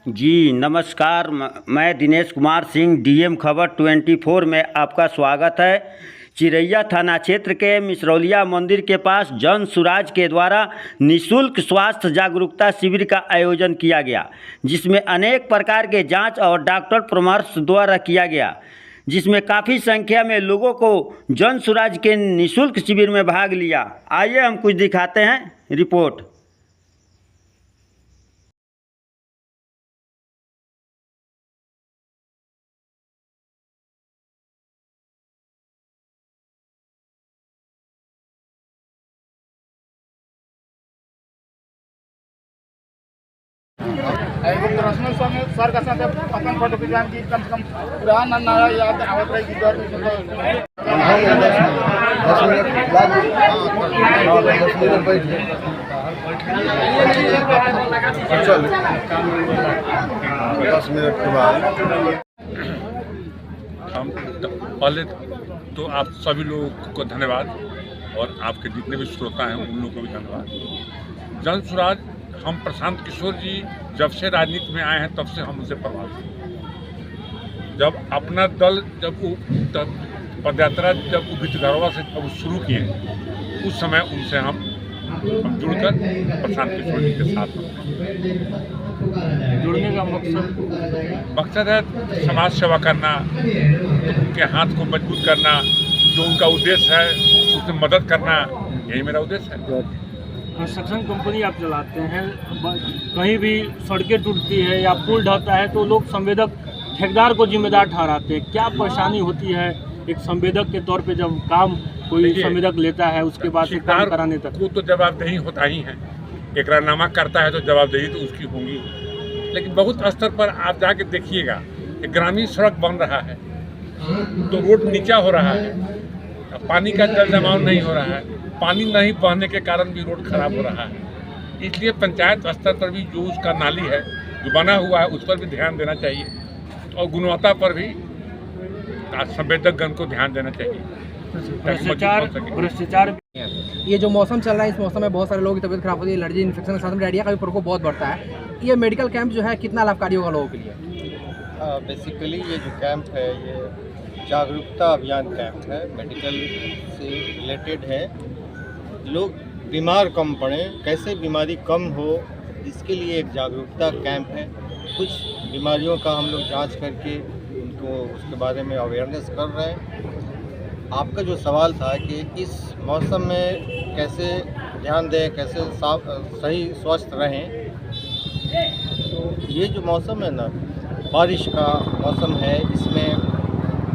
जी नमस्कार, मैं दिनेश कुमार सिंह, डीएम खबर 24 में आपका स्वागत है। चिरैया थाना क्षेत्र के मिसरौलिया मंदिर के पास जन सुराज के द्वारा निःशुल्क स्वास्थ्य जागरूकता शिविर का आयोजन किया गया, जिसमें अनेक प्रकार के जांच और डॉक्टर परामर्श द्वारा किया गया, जिसमें काफ़ी संख्या में लोगों को जन सुराज के निःशुल्क शिविर में भाग लिया। आइए हम कुछ दिखाते हैं रिपोर्ट। इंटरनेशनल सॉन्ग सर का साथ अपन फोटो खिंचवाने की कम से कम पुराना नारा याद आवत रही की दौर में 10 मिनट बाद 10 मिनट बैठ चल 10 मिनट के बाद हम पहले तो आप सभी लोगों को धन्यवाद और आपके जितने भी श्रोता हैं उन लोगों को भी धन्यवाद। जन सुराज हम प्रशांत किशोर जी जब से राजनीति में आए हैं तब से हम उनसे प्रभावित हैं। जब अपना दल पदयात्रा जब भितरवा से जब शुरू किए उस समय उनसे हम जुड़कर प्रशांत किशोर जी के साथ जुड़ने का मकसद है समाज सेवा करना, उनके हाथ को मजबूत करना, जो उनका उद्देश्य है उसमें मदद करना, यही मेरा उद्देश्य है। कंस्ट्रक्शन कंपनी आप चलाते हैं, कहीं भी सड़कें टूटती है या पुल ढहता है तो लोग संवेदक ठेकेदार को जिम्मेदार ठहराते हैं। क्या परेशानी होती है एक संवेदक के तौर पे जब काम कोई संवेदक लेता है उसके बाद से काम कराने तक? वो तो जवाबदेही होता ही है, इकरारनामा करता है तो जवाबदेही तो उसकी होगी, लेकिन बहुत स्तर पर आप जाके देखिएगा कि ग्रामीण सड़क बन रहा है तो रोड नीचा हो रहा है, पानी का जल जमाव नहीं हो रहा है, पानी नहीं बहने के कारण भी रोड खराब हो रहा है। इसलिए पंचायत स्तर पर भी जो उसका नाली है जो बना हुआ है उस पर भी ध्यान देना चाहिए और गुणवत्ता पर भी संवेदकगण को ध्यान देना चाहिए। भ्रष्टाचार ये जो मौसम चल रहा है, इस मौसम में बहुत सारे लोगों की तबीयत खराब होती है, एलर्जी इन्फेक्शन के साथ में डायरिया का भी प्रकोप बहुत बढ़ता है। ये मेडिकल कैंप जो है कितना लाभकारी होगा लोगों के लिए? बेसिकली ये जो कैंप है ये जागरूकता अभियान कैंप है, मेडिकल से रिलेटेड है। लोग बीमार कम पड़ें, कैसे बीमारी कम हो, इसके लिए एक जागरूकता कैंप है। कुछ बीमारियों का हम लोग जांच करके उनको उसके बारे में अवेयरनेस कर रहे हैं। आपका जो सवाल था कि इस मौसम में कैसे ध्यान दें, कैसे सही स्वस्थ रहें, तो ये जो मौसम है ना, बारिश का मौसम है, इसमें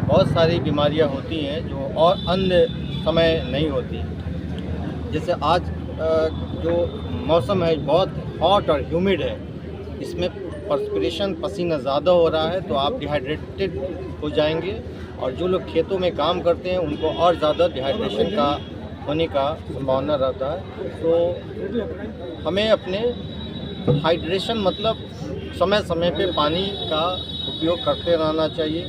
बहुत सारी बीमारियां होती हैं जो और अन्य समय नहीं होती। जैसे आज जो मौसम है बहुत हॉट और ह्यूमिड है, इसमें पर्सपिरेशन पसीना ज़्यादा हो रहा है तो आप डिहाइड्रेटेड हो जाएंगे, और जो लोग खेतों में काम करते हैं उनको और ज़्यादा डिहाइड्रेशन का होने का संभावना रहता है। तो हमें अपने हाइड्रेशन मतलब समय समय पे पानी का उपयोग करते रहना चाहिए,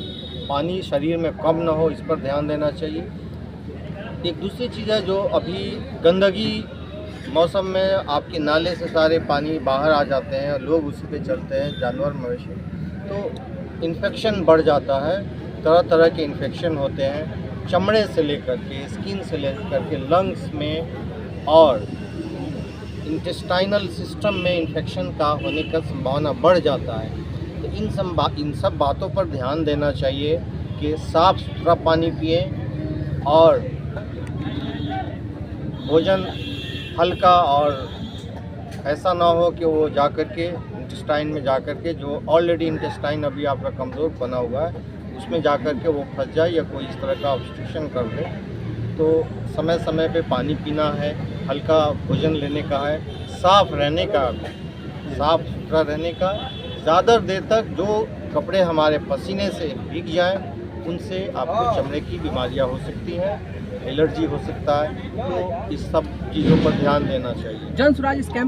पानी शरीर में कम ना हो इस पर ध्यान देना चाहिए। एक दूसरी चीज़ है जो अभी गंदगी मौसम में आपके नाले से सारे पानी बाहर आ जाते हैं, लोग उसी पे चलते हैं, जानवर मवेशी, तो इन्फेक्शन बढ़ जाता है। तरह तरह के इन्फेक्शन होते हैं, चमड़े से लेकर के, स्किन से लेकर के, लंग्स में और इंटेस्टाइनल सिस्टम में इन्फेक्शन का होने का संभावना बढ़ जाता है। तो इन सब बातों पर ध्यान देना चाहिए कि साफ़ सुथरा पानी पिए और भोजन हल्का, और ऐसा ना हो कि वो जा कर के इंटेस्टाइन में जा कर के, जो ऑलरेडी इंटेस्टाइन अभी आपका कमज़ोर बना हुआ है उसमें जा कर के वो फंस जाए या कोई इस तरह का ऑब्स्ट्रक्शन कर दे। तो समय समय पे पानी पीना है, हल्का भोजन लेने का है, साफ़ रहने का, साफ़ सुथरा रहने का। ज़्यादा देर तक जो कपड़े हमारे पसीने से भीग जाएं उनसे आपको चमड़े की बीमारियां हो सकती हैं, एलर्जी हो सकता है। तो इस सब चीज़ों पर ध्यान देना चाहिए। जन सुराज इस कैंप